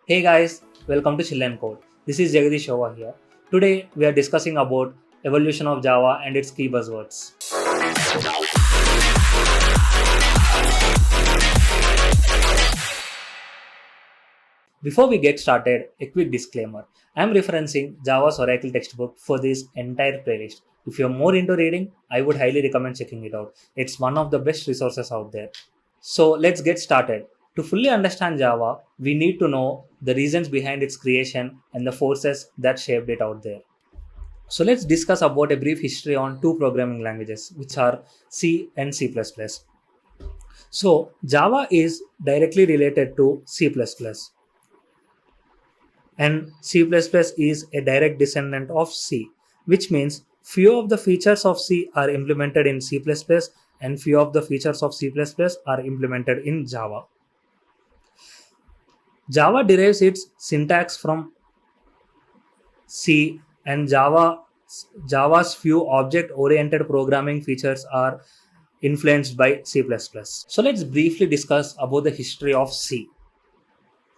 Hey guys, welcome to Chill and Code. This is Jagadish over here. Today we are discussing about evolution of Java and its key buzzwords. Before we get started, a quick disclaimer. I am referencing Java's Oracle textbook for this entire playlist. If you're more into reading, I would highly recommend checking it out. It's one of the best resources out there. So let's get started. To fully understand Java, we need to know the reasons behind its creation and the forces that shaped it out there. So let's discuss about a brief history on two programming languages, which are C and C++. So Java is directly related to C++, and C++ is a direct descendant of C, which means few of the features of C are implemented in C++ and few of the features of C++ are implemented in Java. Java derives its syntax from C, and Java's few object-oriented programming features are influenced by C++. So let's briefly discuss about the history of C.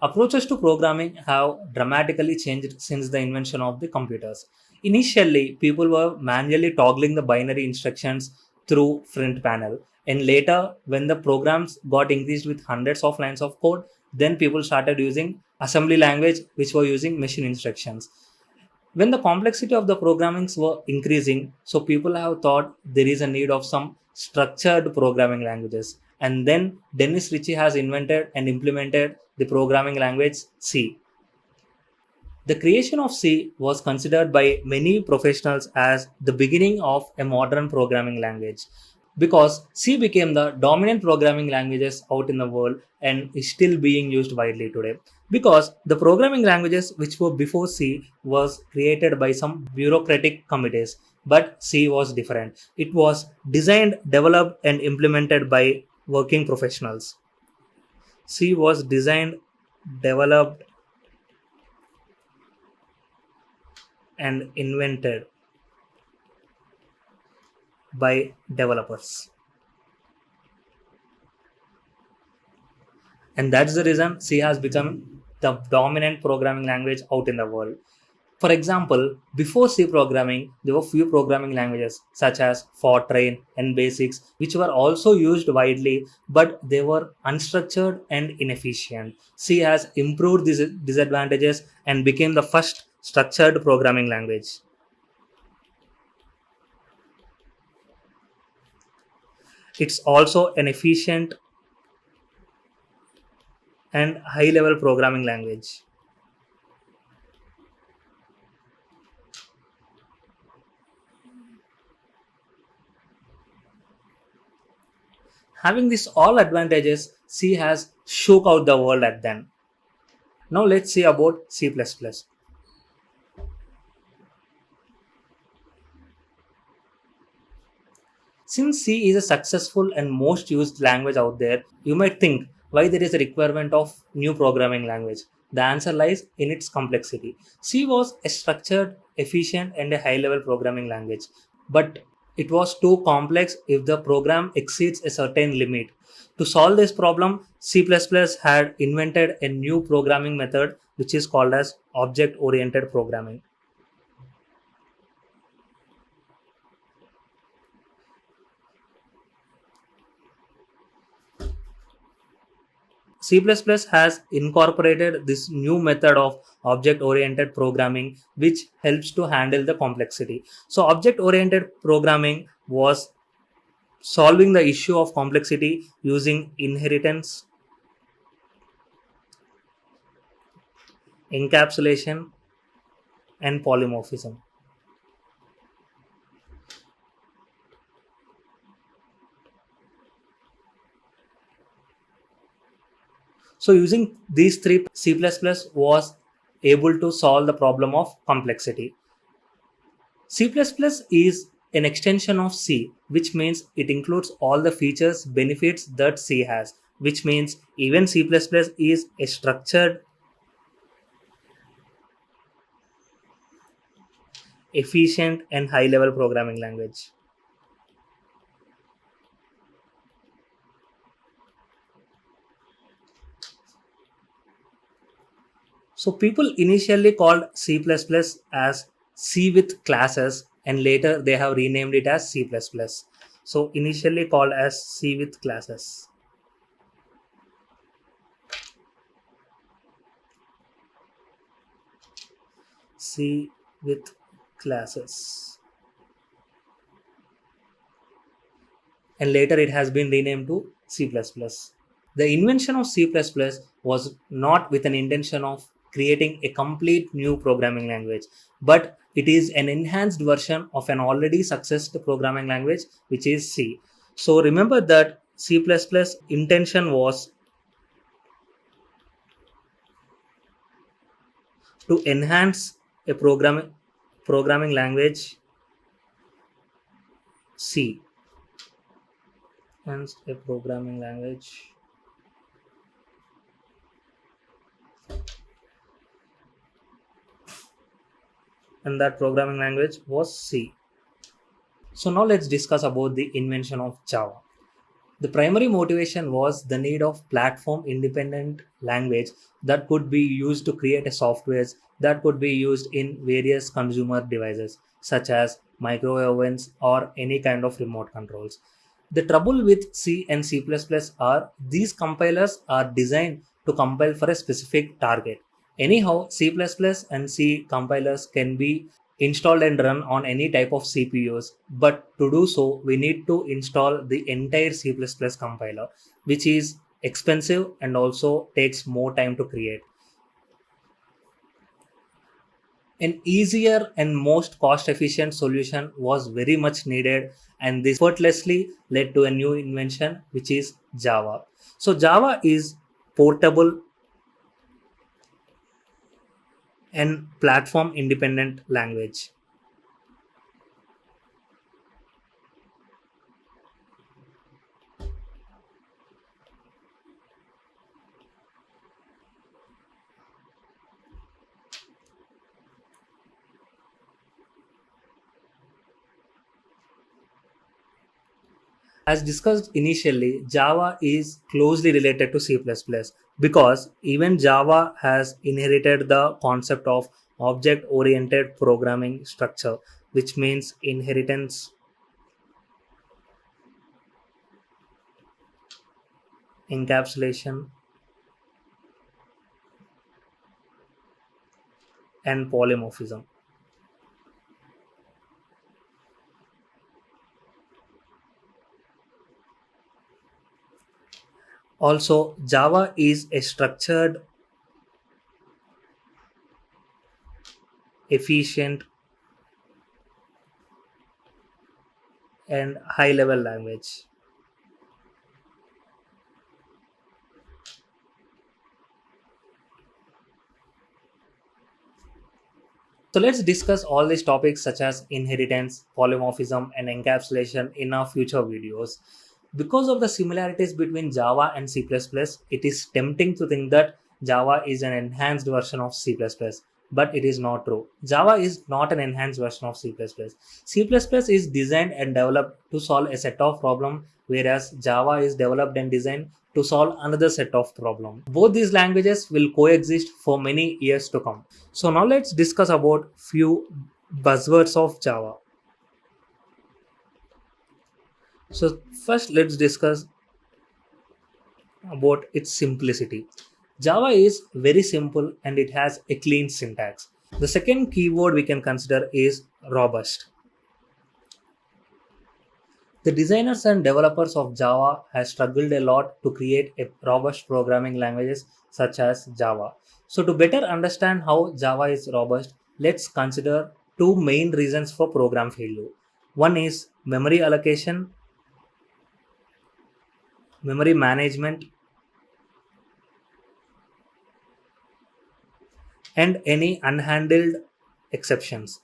Approaches to programming have dramatically changed since the invention of the computers. Initially, people were manually toggling the binary instructions through front panel, and later, when the programs got increased with hundreds of lines of code, then people started using assembly language, which were using machine instructions. When the complexity of the programmings were increasing, so people have thought there is a need of some structured programming languages. And then Dennis Ritchie has invented and implemented the programming language C. The creation of C was considered by many professionals as the beginning of a modern programming language because C became the dominant programming languages out in the world and is still being used widely today. Because the programming languages which were before C was created by some bureaucratic committees, but C was different. It was designed, developed, and implemented by working professionals. C was designed, developed, and invented by developers. And that's the reason C has become the dominant programming language out in the world. For example, before C programming, there were few programming languages such as Fortran and Basics, which were also used widely, but they were unstructured and inefficient. C has improved these disadvantages and became the first structured programming language. It's also an efficient and high level programming language. Having these all advantages, C has shook out the world at then. Now let's see about C++. Since C is a successful and most used language out there, you might think why there is a requirement of new programming language. The answer lies in its complexity. C was a structured, efficient, and a high level programming language, but it was too complex if the program exceeds a certain limit. To solve this problem, C++ had invented a new programming method which is called as object oriented programming. C++ has incorporated this new method of object oriented programming which helps to handle the complexity. So object oriented programming was solving the issue of complexity using inheritance, encapsulation, and polymorphism. So using these three, C++ was able to solve the problem of complexity. C++ is an extension of C, which means it includes all the features, benefits that C has, which means even C++ is a structured, efficient, and high level programming language. So people initially called C++ as C with classes, and later they have renamed it as C++. So initially called as C with classes. C with classes. And later it has been renamed to C++. The invention of C++ was not with an intention of creating a complete new programming language, but it is an enhanced version of an already successful programming language, which is C. So remember that C++ intention was to enhance a programming language C, hence a programming language, and that programming language was C. So now let's discuss about the invention of Java. The primary motivation was the need of platform independent language that could be used to create a software that could be used in various consumer devices such as microwave ovens or any kind of remote controls. The trouble with C and C++ are these compilers are designed to compile for a specific target. Anyhow, C++ and C compilers can be installed and run on any type of CPUs, but to do so, we need to install the entire C++ compiler, which is expensive and also takes more time to create. An easier and most cost efficient solution was very much needed, and this effortlessly led to a new invention, which is Java. So, Java is portable and platform independent language. As discussed initially, Java is closely related to C++ because even Java has inherited the concept of object oriented programming structure, which means inheritance, encapsulation, and polymorphism. Also, Java is a structured, efficient, and high level language. So let's discuss all these topics such as inheritance, polymorphism, and encapsulation in our future videos. Because of the similarities between Java and C++, it is tempting to think that Java is an enhanced version of C++, but it is not true. Java is not an enhanced version of C++. C++ is designed and developed to solve a set of problems, whereas Java is developed and designed to solve another set of problems. Both these languages will coexist for many years to come. So now let's discuss about few buzzwords of Java. So first let's discuss about its simplicity. Java is very simple and it has a clean syntax. The second keyword we can consider is robust. The designers and developers of Java have struggled a lot to create a robust programming languages such as Java. So to better understand how Java is robust, let's consider two main reasons for program failure. One is memory allocation, memory management, and any unhandled exceptions.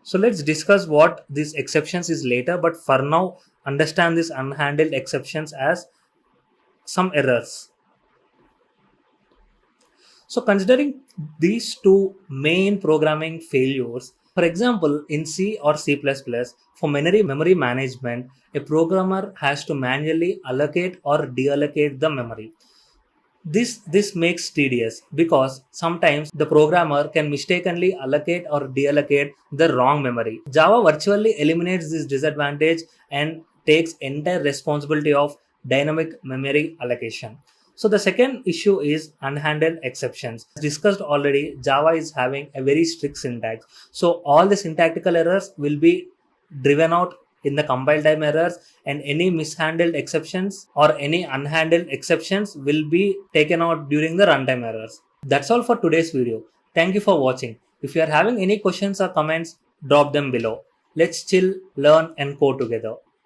So let's discuss what these exceptions is later, but for now, understand these unhandled exceptions as some errors. So considering these two main programming failures, For example, in C or C++, for memory management, a programmer has to manually allocate or deallocate the memory. This makes tedious because sometimes the programmer can mistakenly allocate or deallocate the wrong memory. Java virtually eliminates this disadvantage and takes entire responsibility of dynamic memory allocation. So the second issue is unhandled exceptions. As discussed already, Java is having a very strict syntax. So all the syntactical errors will be driven out in the compile time errors, and any mishandled exceptions or any unhandled exceptions will be taken out during the runtime errors. That's all for today's video. Thank you for watching. If you are having any questions or comments, drop them below. Let's chill, learn and code together.